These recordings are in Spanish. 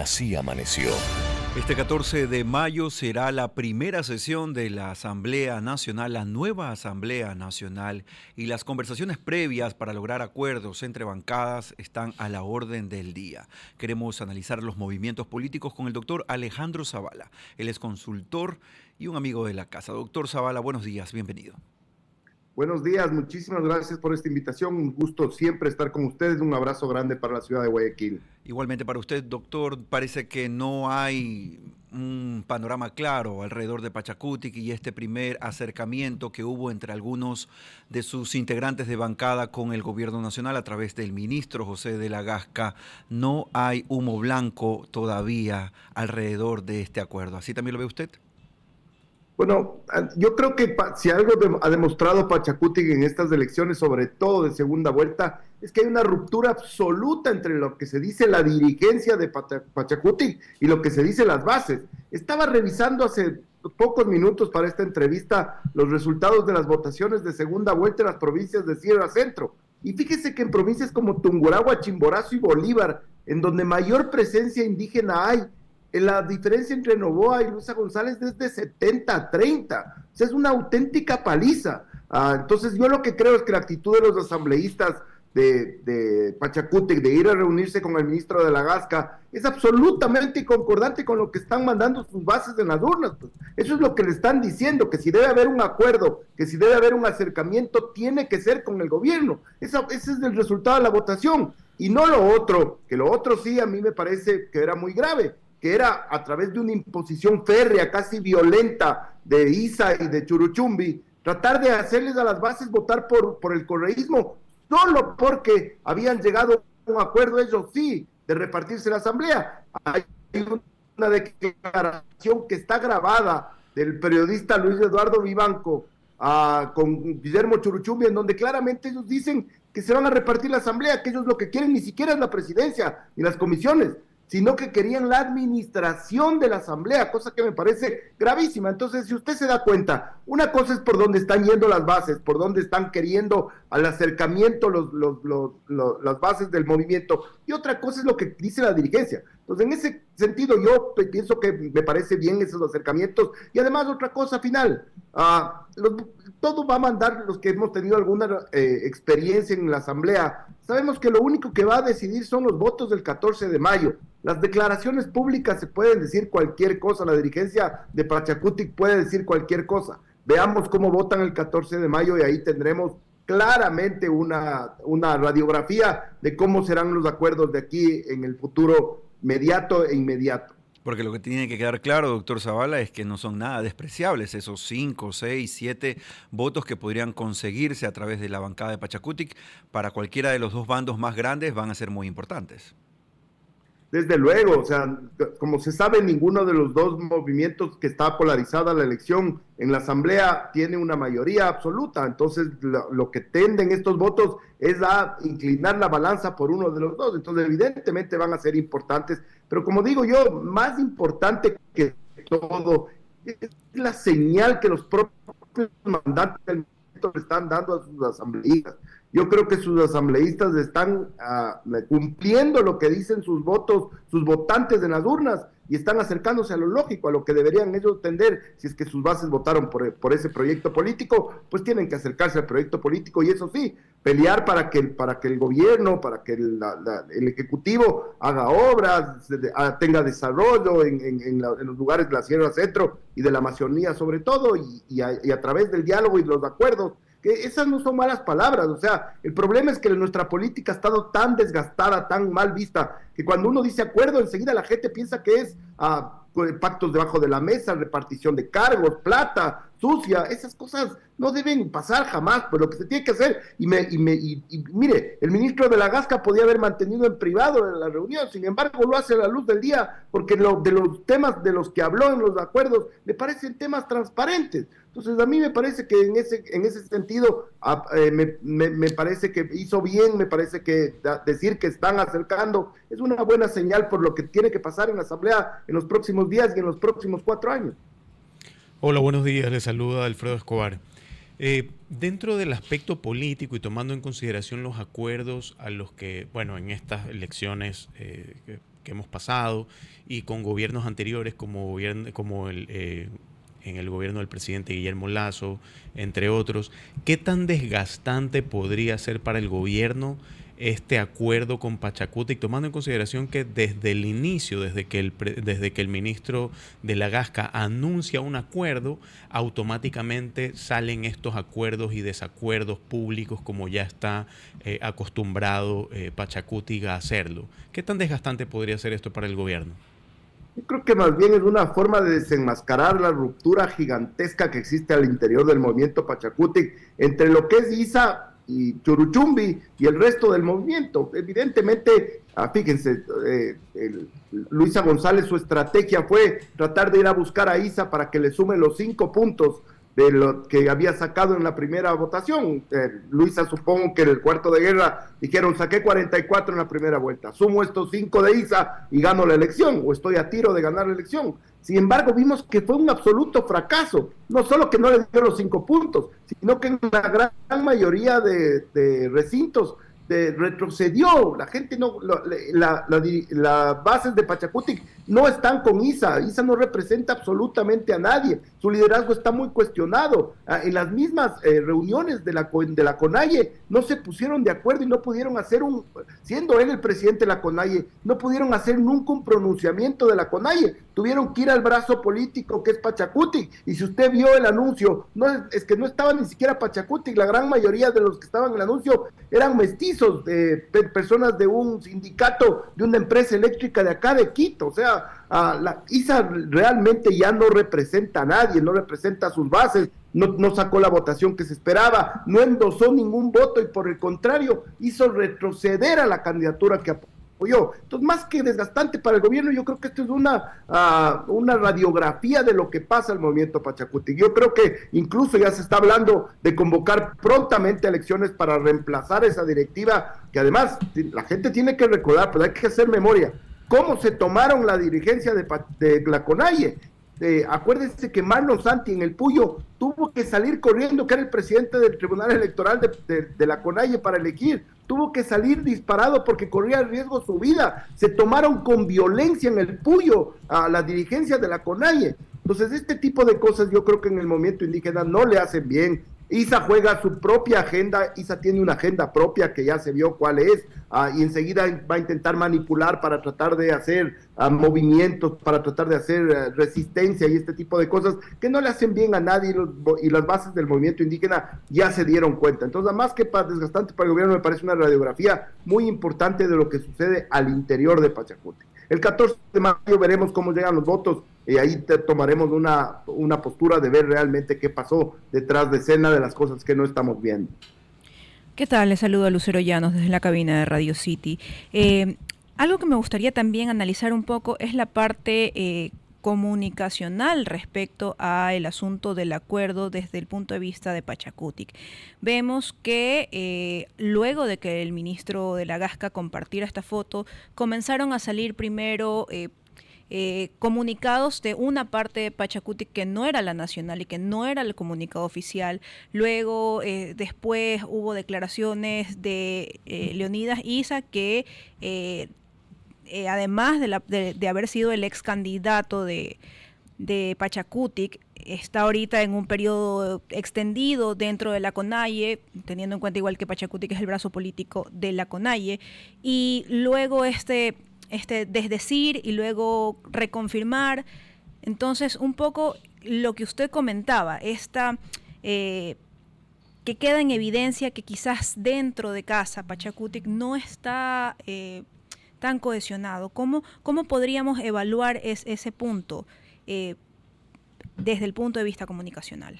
Así amaneció. Este 14 de mayo será la primera sesión de la Asamblea Nacional, la nueva Asamblea Nacional, y las conversaciones previas para lograr acuerdos entre bancadas están a la orden del día. Queremos analizar los movimientos políticos con el doctor Alejandro Zavala. Él es consultor y un amigo de la casa. Doctor Zavala, buenos días, bienvenido. Buenos días, muchísimas gracias por esta invitación. Un gusto siempre estar con ustedes. Un abrazo grande para la ciudad de Guayaquil. Igualmente para usted, doctor, parece que no hay un panorama claro alrededor de Pachacutic y este primer acercamiento que hubo entre algunos de sus integrantes de bancada con el gobierno nacional a través del ministro José de la Gasca. No hay humo blanco todavía alrededor de este acuerdo. ¿Así también lo ve usted? Bueno, yo creo que si algo ha demostrado Pachacutic en estas elecciones, sobre todo de segunda vuelta, es que hay una ruptura absoluta entre lo que se dice la dirigencia de Pachacutic y lo que se dice las bases. Estaba revisando hace pocos minutos para esta entrevista los resultados de las votaciones de segunda vuelta en las provincias de Sierra Centro. Y fíjese que en provincias como Tungurahua, Chimborazo y Bolívar, en donde mayor presencia indígena hay, la diferencia entre Noboa y Luisa González es de 70-30. O sea, es una auténtica paliza. Entonces, yo lo que creo es que la actitud de los asambleístas de Pachacutic, de ir a reunirse con el ministro de la Gasca, es absolutamente concordante con lo que están mandando sus bases en las urnas. Pues. Eso es lo que le están diciendo, que si debe haber un acuerdo, que si debe haber un acercamiento, tiene que ser con el gobierno. Ese es el resultado de la votación. Y no lo otro, que lo otro sí a mí me parece que era muy grave, que era a través de una imposición férrea, casi violenta, de ISA y de Churuchumbi, tratar de hacerles a las bases votar por el correísmo, solo porque habían llegado a un acuerdo, ellos sí, de repartirse la asamblea. Hay una declaración que está grabada del periodista Luis Eduardo Vivanco con Guillermo Churuchumbi, en donde claramente ellos dicen que se van a repartir la asamblea, que ellos lo que quieren ni siquiera es la presidencia ni las comisiones, sino que querían la administración de la asamblea, cosa que me parece gravísima. Entonces, si usted se da cuenta, una cosa es por dónde están yendo las bases, por dónde están queriendo al acercamiento las bases del movimiento, y otra cosa es lo que dice la dirigencia. Entonces, en ese sentido, yo pienso que me parece bien esos acercamientos, y además otra cosa final, todo va a mandar los que hemos tenido alguna experiencia en la asamblea. Sabemos que lo único que va a decidir son los votos del 14 de mayo. Las declaraciones públicas se pueden decir cualquier cosa, la dirigencia de Pachacutic puede decir cualquier cosa. Veamos cómo votan el 14 de mayo y ahí tendremos claramente una radiografía de cómo serán los acuerdos de aquí en el futuro mediato e inmediato. Porque lo que tiene que quedar claro, doctor Zavala, es que no son nada despreciables esos 5, 6, 7 votos que podrían conseguirse a través de la bancada de Pachacutic. Para cualquiera de los dos bandos más grandes van a ser muy importantes. Desde luego, o sea, como se sabe, ninguno de los dos movimientos que está polarizada la elección en la asamblea tiene una mayoría absoluta, entonces lo que tenden estos votos es a inclinar la balanza por uno de los dos, entonces evidentemente van a ser importantes, pero como digo yo, más importante que todo es la señal que los propios mandantes del movimiento le están dando a sus asambleístas. Yo creo que sus asambleístas están cumpliendo lo que dicen sus votos, sus votantes en las urnas, y están acercándose a lo lógico, a lo que deberían ellos tender. Si es que sus bases votaron por ese proyecto político, pues tienen que acercarse al proyecto político, y eso sí, pelear para que el gobierno, para que el Ejecutivo haga obras, tenga desarrollo en los lugares de la Sierra Centro y de la Amazonía sobre todo, y a través del diálogo y los acuerdos. Que esas no son malas palabras, o sea, el problema es que nuestra política ha estado tan desgastada, tan mal vista, que cuando uno dice acuerdo, enseguida la gente piensa que es pactos debajo de la mesa, repartición de cargos, plata, sucia, esas cosas no deben pasar jamás, pues lo que se tiene que hacer, y mire, el ministro de la Gasca podía haber mantenido en privado la reunión, sin embargo lo hace a la luz del día, porque de los temas de los que habló en los acuerdos, le parecen temas transparentes. Entonces a mí me parece que en ese sentido me parece que hizo bien, me parece que decir que están acercando es una buena señal por lo que tiene que pasar en la asamblea en los próximos días y en los próximos 4 años. Hola, buenos días, les saluda Alfredo Escobar. Dentro del aspecto político y tomando en consideración los acuerdos a los que, bueno, en estas elecciones que hemos pasado y con gobiernos anteriores en el gobierno del presidente Guillermo Lasso, entre otros, ¿qué tan desgastante podría ser para el gobierno este acuerdo con Pachacutic, tomando en consideración que desde el inicio, desde que el ministro de la Gasca anuncia un acuerdo, automáticamente salen estos acuerdos y desacuerdos públicos como ya está acostumbrado Pachacutic a hacerlo? ¿Qué tan desgastante podría ser esto para el gobierno? Yo creo que más bien es una forma de desenmascarar la ruptura gigantesca que existe al interior del movimiento Pachacutic entre lo que es ISA y Churuchumbi y el resto del movimiento. Evidentemente, fíjense, Luisa González, su estrategia fue tratar de ir a buscar a ISA para que le sume los 5 puntos de lo que había sacado en la primera votación. Luisa, supongo que en el cuarto de guerra dijeron, saqué 44 en la primera vuelta, sumo estos 5 de ISA y gano la elección, o estoy a tiro de ganar la elección. Sin embargo, vimos que fue un absoluto fracaso, no solo que no le dio los 5 puntos, sino que en la gran mayoría de recintos retrocedió. La gente no, las bases de Pachacutic no están con ISA. ISA no representa absolutamente a nadie, su liderazgo está muy cuestionado. En las mismas reuniones de la CONAIE no se pusieron de acuerdo y no pudieron hacer siendo él el presidente de la CONAIE, no pudieron hacer nunca un pronunciamiento de la CONAIE, tuvieron que ir al brazo político que es Pachacutic. Y si usted vio el anuncio, es que no estaba ni siquiera Pachacutic, la gran mayoría de los que estaban en el anuncio eran mestizos, personas de un sindicato, de una empresa eléctrica de acá de Quito. O sea, la ISA realmente ya no representa a nadie, no representa a sus bases, no sacó la votación que se esperaba, no endosó ningún voto y por el contrario hizo retroceder a la candidatura que apoyó. Entonces, más que desgastante para el gobierno, yo creo que esto es una radiografía de lo que pasa al movimiento Pachacutic. Yo creo que incluso ya se está hablando de convocar prontamente elecciones para reemplazar esa directiva, que además la gente tiene que recordar, pero hay que hacer memoria, cómo se tomaron la dirigencia de la CONAIE. Acuérdense que Marlon Santi en el Puyo tuvo que salir corriendo, que era el presidente del Tribunal Electoral de la CONAIE para elegir, tuvo que salir disparado porque corría riesgo su vida. Se tomaron con violencia en el Puyo a la dirigencia de la CONAIE. Entonces, este tipo de cosas yo creo que en el movimiento indígena no le hacen bien. ISA juega su propia agenda, ISA tiene una agenda propia que ya se vio cuál es, y enseguida va a intentar manipular para tratar de hacer movimientos, para tratar de hacer resistencia y este tipo de cosas que no le hacen bien a nadie, y las bases del movimiento indígena ya se dieron cuenta. Entonces, más que desgastante para el gobierno, me parece una radiografía muy importante de lo que sucede al interior de Pachacutic. El 14 de mayo veremos cómo llegan los votos y ahí tomaremos una postura de ver realmente qué pasó detrás de escena de las cosas que no estamos viendo. ¿Qué tal? Les saludo a Lucero Llanos desde la cabina de Radio City. Algo que me gustaría también analizar un poco es la parte comunicacional respecto a el asunto del acuerdo desde el punto de vista de Pachacutic. Vemos que luego de que el ministro de la Gasca compartiera esta foto, comenzaron a salir primero comunicados de una parte de Pachacutic que no era la nacional y que no era el comunicado oficial. Luego, después hubo declaraciones de Leonidas Issa que además de haber sido el ex candidato de Pachacutic, está ahorita en un periodo extendido dentro de la CONAIE, teniendo en cuenta igual que Pachacutic es el brazo político de la CONAIE, y luego este desdecir y luego reconfirmar. Entonces, un poco lo que usted comentaba, que queda en evidencia que quizás dentro de casa Pachacutic no está tan cohesionado. ¿Cómo podríamos evaluar ese punto desde el punto de vista comunicacional?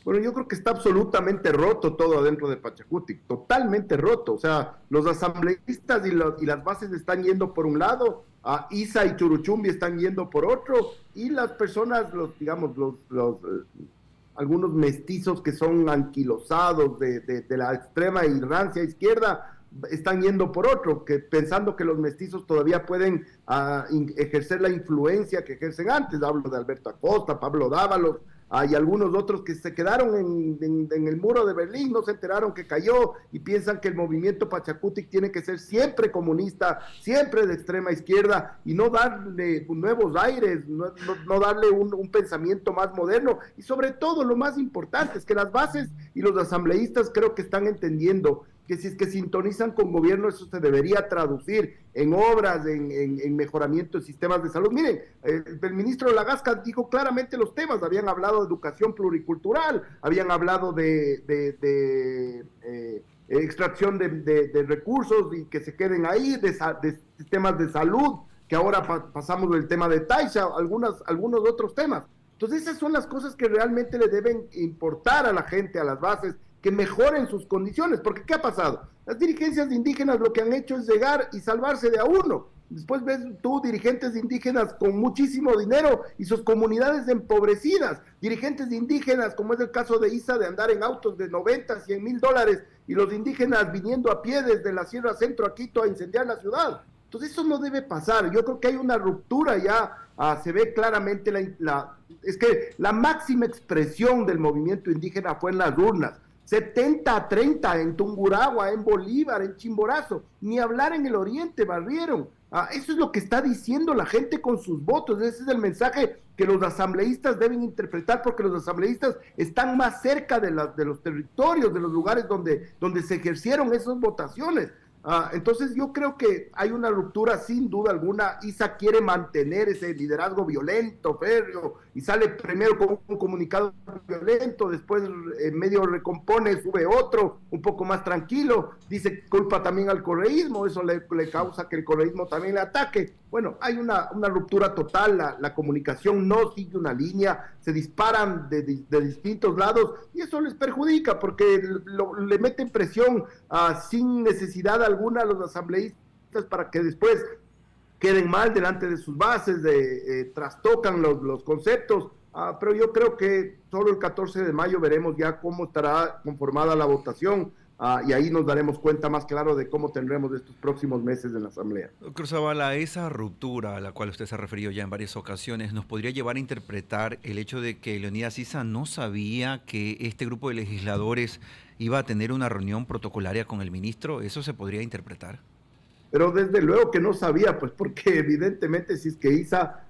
Bueno, yo creo que está absolutamente roto todo adentro de Pachacutic, totalmente roto. O sea, los asambleístas y las bases están yendo por un lado, ISA y Churuchumbi están yendo por otro, y las personas, algunos mestizos que son anquilosados de la extrema y rancia izquierda, están yendo por otro, pensando que los mestizos todavía pueden ejercer la influencia que ejercen antes. Hablo de Alberto Acosta, Pablo Dávalos, y algunos otros que se quedaron en el muro de Berlín, no se enteraron que cayó y piensan que el movimiento Pachacutic tiene que ser siempre comunista, siempre de extrema izquierda y no darle nuevos aires, no darle un pensamiento más moderno. Y sobre todo, lo más importante es que las bases y los asambleístas creo que están entendiendo que si es que sintonizan con gobierno, eso se debería traducir en obras, en mejoramiento de sistemas de salud. Miren, el ministro Lagasca dijo claramente los temas, habían hablado de educación pluricultural, habían hablado de extracción de recursos y que se queden ahí, de sistemas de salud, que ahora pasamos del tema de Taisha, algunos otros temas. Entonces esas son las cosas que realmente le deben importar a la gente, a las bases, que mejoren sus condiciones, porque ¿qué ha pasado? Las dirigencias indígenas lo que han hecho es llegar y salvarse de a uno. Después ves tú dirigentes indígenas con muchísimo dinero y sus comunidades empobrecidas, dirigentes indígenas, como es el caso de Isa, de andar en autos de 90, 100 mil dólares, y los indígenas viniendo a pie desde la Sierra Centro a Quito a incendiar la ciudad. Entonces eso no debe pasar. Yo creo que hay una ruptura ya, se ve claramente, es que la máxima expresión del movimiento indígena fue en las urnas. 70-30 en Tungurahua, en Bolívar, en Chimborazo, ni hablar en el oriente, barrieron. Eso es lo que está diciendo la gente con sus votos. Ese es el mensaje que los asambleístas deben interpretar, porque los asambleístas están más cerca de los territorios, de los lugares donde se ejercieron esas votaciones. Entonces yo creo que hay una ruptura sin duda alguna. Isa quiere mantener ese liderazgo violento, férreo, y sale primero con un comunicado violento, después medio recompone, sube otro, un poco más tranquilo, dice culpa también al correísmo, eso le causa que el correísmo también le ataque. Bueno, hay una ruptura total, la comunicación no sigue una línea, se disparan de distintos lados y eso les perjudica porque le meten presión sin necesidad alguna a los asambleístas para que después queden mal delante de sus bases, trastocan los conceptos, pero yo creo que solo el 14 de mayo veremos ya cómo estará conformada la votación. Y ahí nos daremos cuenta más claro de cómo tendremos estos próximos meses en la Asamblea. Doctor Zavala, esa ruptura a la cual usted se ha referido ya en varias ocasiones, ¿nos podría llevar a interpretar el hecho de que Leonidas Issa no sabía que este grupo de legisladores iba a tener una reunión protocolaria con el ministro? ¿Eso se podría interpretar? Pero desde luego que no sabía, pues porque evidentemente si es que Issa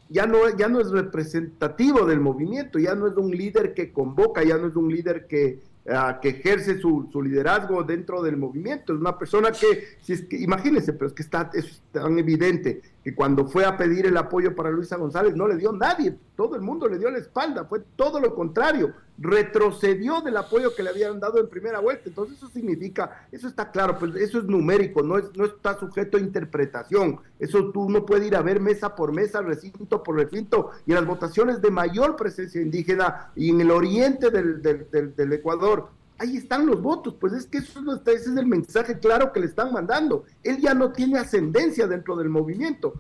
ya no es representativo del movimiento, ya no es un líder que convoca, ya no es un líder que ejerce su liderazgo dentro del movimiento. Es una persona que, imagínense, pero es que es tan evidente que cuando fue a pedir el apoyo para Luisa González no le dio nadie, todo el mundo le dio la espalda, fue todo lo contrario, retrocedió del apoyo que le habían dado en primera vuelta. Entonces eso significa, eso está claro, pues eso es numérico, no está sujeto a interpretación, eso tú no puedes ir a ver mesa por mesa, recinto por recinto, y en las votaciones de mayor presencia indígena y en el oriente del Ecuador, ahí están los votos, pues es que ese es el mensaje claro que le están mandando. Él ya no tiene ascendencia dentro del movimiento.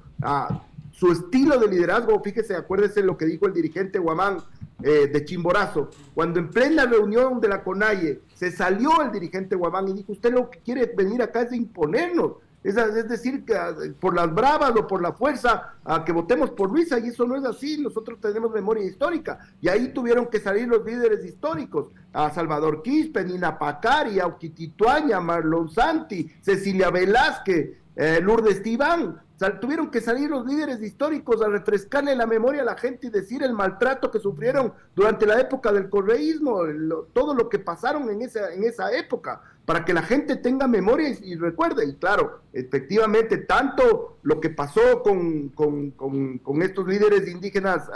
Su estilo de liderazgo, fíjese, acuérdese lo que dijo el dirigente Guamán de Chimborazo, cuando en plena reunión de la CONAIE se salió el dirigente Guamán y dijo, usted lo que quiere venir acá es de imponernos, es decir, que por las bravas o por la fuerza que votemos por Luisa, y eso no es así. Nosotros tenemos memoria histórica, y ahí tuvieron que salir los líderes históricos, a Salvador Quispe, Nina Pacari, Auquitituaña, Marlon Santi, Cecilia Velázquez, Lourdes Tibán. Tuvieron que salir los líderes históricos a refrescarle la memoria a la gente y decir el maltrato que sufrieron durante la época del correísmo, todo lo que pasaron en esa época, para que la gente tenga memoria y recuerde. Y claro, efectivamente, tanto lo que pasó con estos líderes indígenas,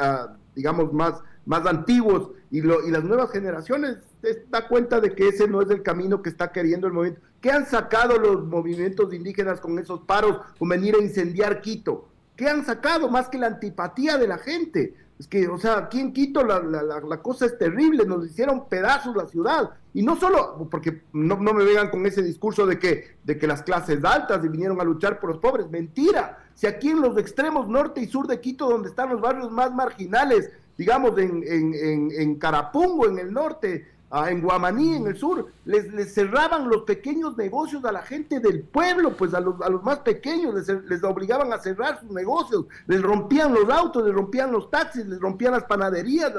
digamos, más antiguos y las nuevas generaciones, se da cuenta de que ese no es el camino que está queriendo el movimiento. ¿Qué han sacado los movimientos indígenas con esos paros, con venir a incendiar Quito? ¿Qué han sacado más que la antipatía de la gente? Es que, o sea, aquí en Quito la cosa es terrible, nos hicieron pedazos la ciudad. Y no solo, porque no me vengan con ese discurso de que las clases altas vinieron a luchar por los pobres. Mentira. Si aquí en los extremos norte y sur de Quito, donde están los barrios más marginales, digamos en Carapungo, en el norte, en Guamaní, en el sur, les cerraban los pequeños negocios a la gente del pueblo, pues a los más pequeños, les obligaban a cerrar sus negocios, les rompían los autos, les rompían los taxis, les rompían las panaderías,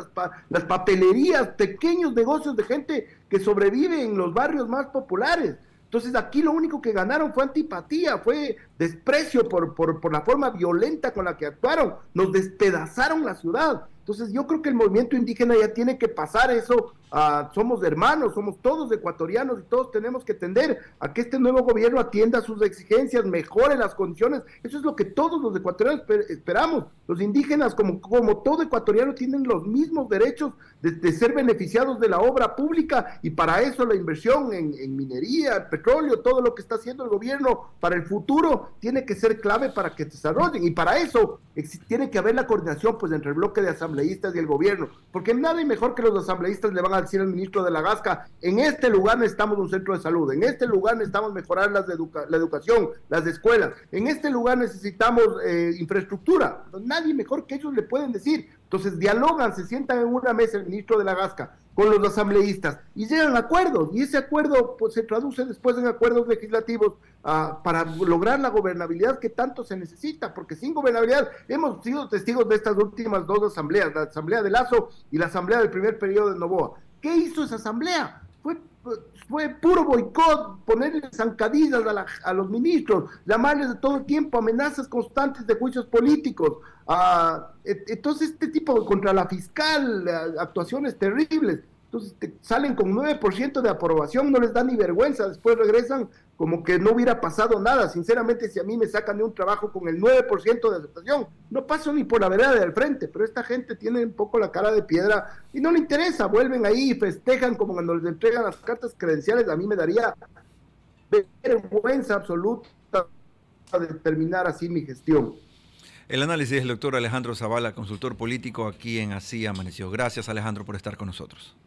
las papelerías, pequeños negocios de gente que sobrevive en los barrios más populares. Entonces aquí lo único que ganaron fue antipatía, fue desprecio por la forma violenta con la que actuaron, nos despedazaron la ciudad. Entonces yo creo que el movimiento indígena ya tiene que pasar eso, somos hermanos, somos todos ecuatorianos y todos tenemos que tender a que este nuevo gobierno atienda sus exigencias, mejore las condiciones. Eso es lo que todos los ecuatorianos esperamos. Los indígenas, como todo ecuatoriano, tienen los mismos derechos de ser beneficiados de la obra pública, y para eso la inversión en minería, petróleo, todo lo que está haciendo el gobierno para el futuro tiene que ser clave para que se desarrollen, y para eso tiene que haber la coordinación pues entre el bloque de asambleístas y el gobierno, porque nada hay mejor que los asambleístas le van a decir al ministro de la Gasca: en este lugar necesitamos un centro de salud, en este lugar necesitamos mejorar la educación, las escuelas, en este lugar necesitamos infraestructura. Nadie mejor que ellos le pueden decir. Entonces dialogan, se sientan en una mesa el ministro de la Gasca con los asambleístas y llegan a acuerdos, y ese acuerdo pues se traduce después en acuerdos legislativos para lograr la gobernabilidad que tanto se necesita, porque sin gobernabilidad hemos sido testigos de estas últimas dos asambleas, la asamblea de Lazo y la asamblea del primer periodo de Noboa. ¿Qué hizo esa asamblea? Fue puro boicot, ponerle zancadillas a los ministros, llamarles de todo el tiempo, amenazas constantes de juicios políticos. Entonces este tipo contra la fiscal, actuaciones terribles. Entonces salen con 9% de aprobación, no les da ni vergüenza, después regresan como que no hubiera pasado nada. Sinceramente, si a mí me sacan de un trabajo con el 9% de aceptación, no paso ni por la vereda del frente, pero esta gente tiene un poco la cara de piedra y no le interesa, vuelven ahí y festejan como cuando les entregan las cartas credenciales. A mí me daría vergüenza absoluta de terminar así mi gestión. El análisis del doctor Alejandro Zavala, consultor político aquí en Así Amaneció. Gracias, Alejandro, por estar con nosotros.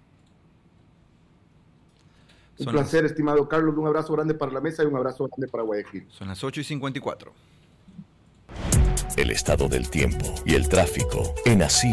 Un placer, estimado Carlos. Un abrazo grande para la mesa y un abrazo grande para Guayaquil. Son las 8:54. El estado del tiempo y el tráfico en Así